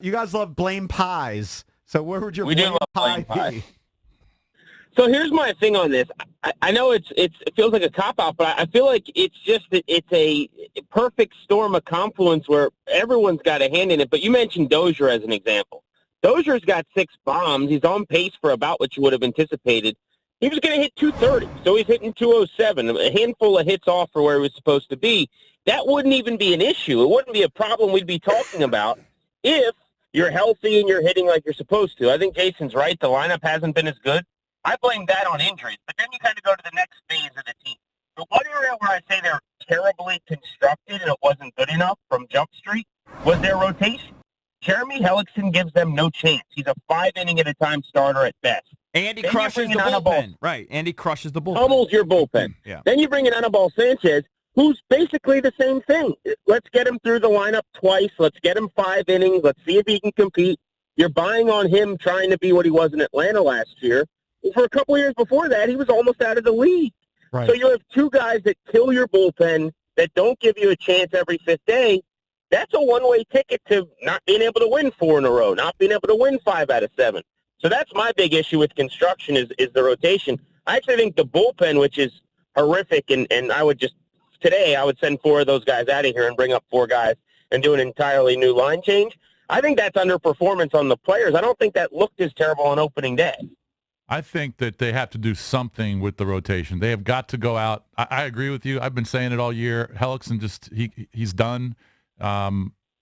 You guys love blame pies. So where would your We do blame love pie blame pies. be? So here's my thing on this. I know it feels like a cop-out, but I feel like it's just that it's a perfect storm of confluence where everyone's got a hand in it. But you mentioned Dozier as an example. Dozier's got 6 bombs. He's on pace for about what you would have anticipated. He was going to hit 230, so he's hitting 207, a handful of hits off for where he was supposed to be. That wouldn't even be an issue. It wouldn't be a problem we'd be talking about if you're healthy and you're hitting like you're supposed to. I think Jason's right. The lineup hasn't been as good. I blame that on injuries, but then you kind of go to the next phase of the team. The one area where I say they're terribly constructed and it wasn't good enough from Jump Street was their rotation. Jeremy Hellickson gives them no chance. He's a 5-inning-at-a-time starter at best. And he Then crushes the bullpen. Right, and he crushes the bullpen. Almost your bullpen. Yeah. Then you bring in Anibal Sanchez, who's basically the same thing. Let's get him through the lineup twice. Let's get him 5 innings. Let's see if he can compete. You're buying on him trying to be what he was in Atlanta last year. For a couple of years before that, he was almost out of the league. Right. So you have 2 guys that kill your bullpen, that don't give you a chance every 5th day. That's a one-way ticket to not being able to win 4 in a row, not being able to win 5 out of 7. So that's my big issue with construction is the rotation. I actually think the bullpen, which is horrific, and I would send 4 of those guys out of here and bring up 4 guys and do an entirely new line change. I think that's underperformance on the players. I don't think that looked as terrible on opening day. I think that they have to do something with the rotation. They have got to go out. I agree with you. I've been saying it all year. Hellickson he's done.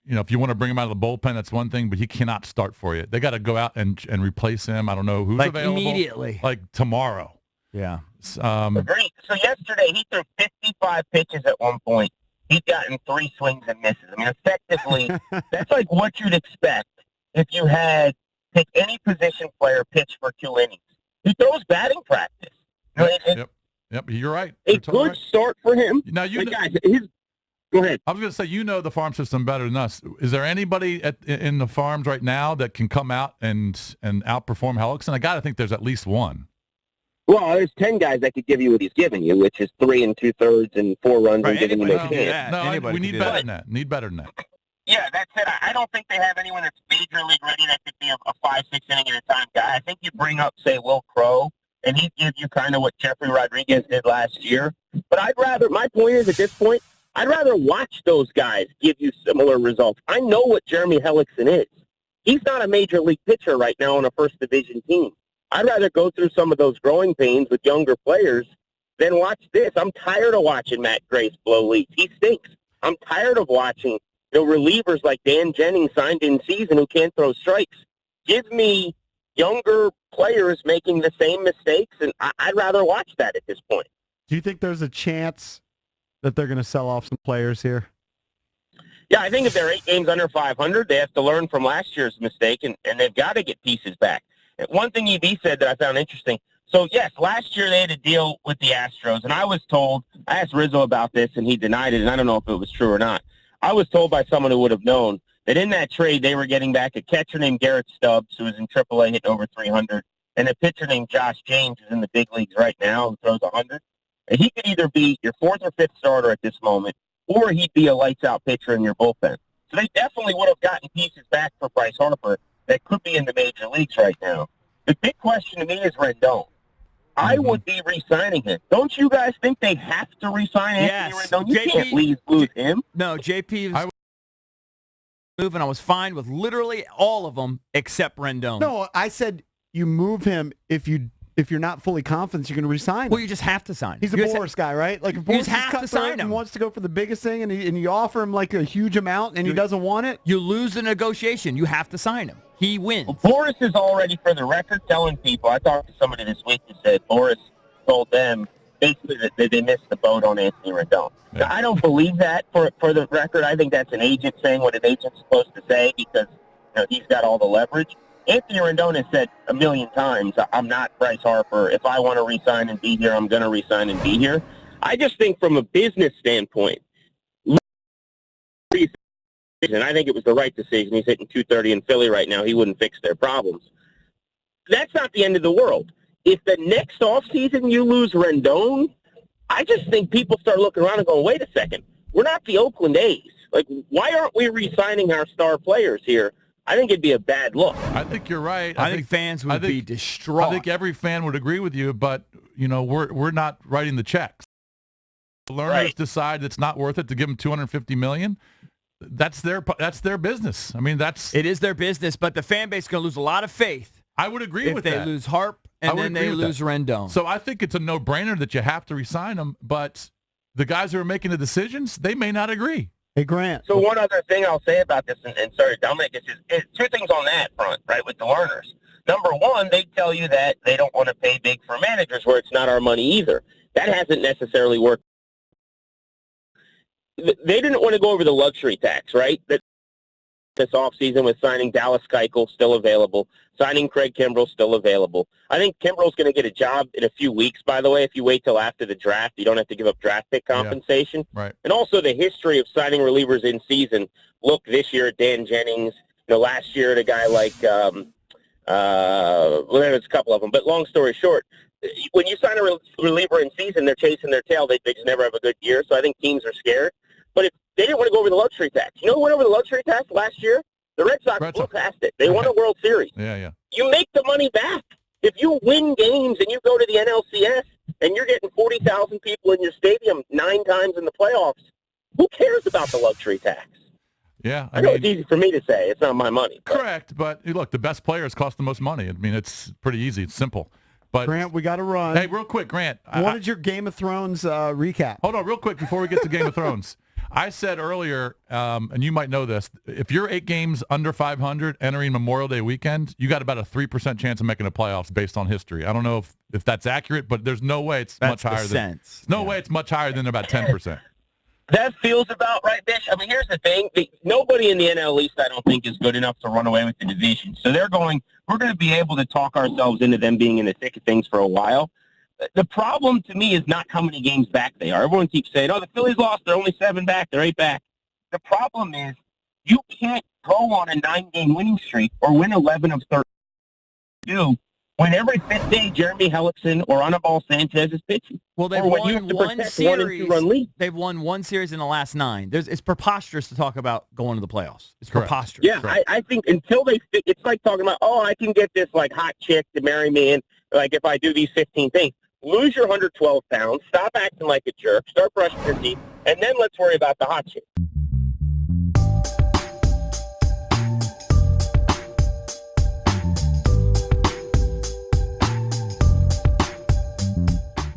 If you want to bring him out of the bullpen, that's one thing, but he cannot start for you. They got to go out and replace him. I don't know who's available. Immediately. Like tomorrow. Yeah. Agreed. So yesterday he threw 55 pitches at one point. He'd gotten 3 swings and misses. I mean, effectively, that's like what you'd expect if you had pick any position player pitch for 2 innings. He throws batting practice. Yep. You're right. A good start for him. Now guys, go ahead. I was going to say, the farm system better than us. Is there anybody in the farms right now that can come out and outperform Hellickson? I got to think there's at least one. Well, there's 10 guys that could give you what he's giving you, which is 3 2/3 and 4 runs and giving you no chance. We need better than that. Need better than that. Yeah, that's it. I don't think they have anyone that's major league ready that could be a 5-6 inning at a time guy. I think you bring up, say, Will Crow, and he'd give you kind of what Jeffrey Rodriguez did last year. But my point is, at this point, I'd rather watch those guys give you similar results. I know what Jeremy Hellickson is. He's not a major league pitcher right now on a first division team. I'd rather go through some of those growing pains with younger players than watch this. I'm tired of watching Matt Grace blow leads. He stinks. I'm tired of watching relievers like Dan Jennings signed in season who can't throw strikes. Give me younger players making the same mistakes, and I'd rather watch that at this point. Do you think there's a chance that they're going to sell off some players here? Yeah, I think if they're 8 games under 500, they have to learn from last year's mistake, and they've got to get pieces back. One thing EB said that I found interesting. So, yes, last year they had to deal with the Astros, and I was told, I asked Rizzo about this, and he denied it, and I don't know if it was true or not. I was told by someone who would have known that in that trade they were getting back a catcher named Garrett Stubbs, who was in AAA hitting over 300, and a pitcher named Josh James, who's in the big leagues right now, who throws 100. And he could either be your 4th or 5th starter at this moment, or he'd be a lights-out pitcher in your bullpen. So they definitely would have gotten pieces back for Bryce Harper that could be in the major leagues right now. The big question to me is Rendon. I would be re-signing him. Don't you guys think they have to re-sign Anthony Rendon? You can't lose him. No, JP was moving. I was fine with literally all of them except Rendon. No, I said you move him if you're not fully confident you're going to resign him. Well, you just have to sign him. He's a Boris guy, right? Like if Boris have to sign him and wants to go for the biggest thing, and you offer him like a huge amount, and he doesn't want it, you lose the negotiation. You have to sign him. He wins. Well, Boris is already, for the record, telling people. I talked to somebody this week who said Boris told them basically that they missed the boat on Anthony Rendon. Yeah. Now, I don't believe that. For the record, I think that's an agent saying what an agent's supposed to say because he's got all the leverage. Anthony Rendon has said a million times, I'm not Bryce Harper. If I want to re-sign and be here, I'm going to re-sign and be here. I just think from a business standpoint, and I think it was the right decision. He's hitting 230 in Philly right now. He wouldn't fix their problems. That's not the end of the world. If the next offseason you lose Rendon, I just think people start looking around and going, wait a second, we're not the Oakland A's. Like, why aren't we re-signing our star players here? I think it'd be a bad look. I think you're right. I think fans would be distraught. I think every fan would agree with you, but we're not writing the checks. The learners decide it's not worth it to give them $250 million. That's their business. I mean, it is their business, but the fan base is going to lose a lot of faith. I would agree with that. that. If they lose Harp and then they lose Rendon. So I think it's a no-brainer that you have to re-sign them, but the guys who are making the decisions, they may not agree. Hey, Grant. So one other thing I'll say about this, and sorry, Dominic, is two things on that front, right, with the learners. Number one, they tell you that they don't want to pay big for managers where it's not our money either. That hasn't necessarily worked. They didn't want to go over the luxury tax, right? This offseason with signing Dallas Keuchel still available, signing Craig Kimbrell still available. I think Kimbrell's going to get a job in a few weeks, by the way. If you wait till after the draft, you don't have to give up draft pick compensation. Yeah, right. And also the history of signing relievers in season. Look this year at Dan Jennings. Last year at a guy like there's a couple of them. But long story short, when you sign a reliever in season, they're chasing their tail. They just never have a good year. So I think teams are scared. But if they didn't want to go over the luxury tax. You know who went over the luxury tax last year? The Red Sox blew past it. They won a World Series. Yeah. You make the money back. If you win games and you go to the NLCS and you're getting 40,000 people in your stadium 9 times in the playoffs, who cares about the luxury tax? Yeah. I know it's easy for me to say. It's not my money. Correct. But look, the best players cost the most money. I mean, it's pretty easy. It's simple. But Grant, we got to run. Hey, real quick, Grant. What is your Game of Thrones recap? Hold on real quick before we get to Game of Thrones. I said earlier, and you might know this, if you're 8 games under 500 entering Memorial Day weekend, you got about a 3% chance of making the playoffs based on history. I don't know if that's accurate, but there's no way it's much higher way it's much higher than about 10%. That feels about right, Bish. I mean, here's the thing. Nobody in the NL East, I don't think, is good enough to run away with the division. So we're going to be able to talk ourselves into them being in the thick of things for a while. The problem to me is not how many games back they are. Everyone keeps saying, the Phillies lost. They're only 7 back. They're 8 back. The problem is you can't go on a 9-game winning streak or win 11 of 32 when every 5th day Jeremy Hellickson or Anibal Sanchez is pitching. Well, they've won one series. 1 and 2-run they've won 1 series in the last 9. It's preposterous to talk about going to the playoffs. It's preposterous. Yeah, I think until it's like talking about, I can get this like hot chick to marry me and like if I do these 15 things. Lose your 112 pounds, stop acting like a jerk, start brushing your teeth, and then let's worry about the hot chick.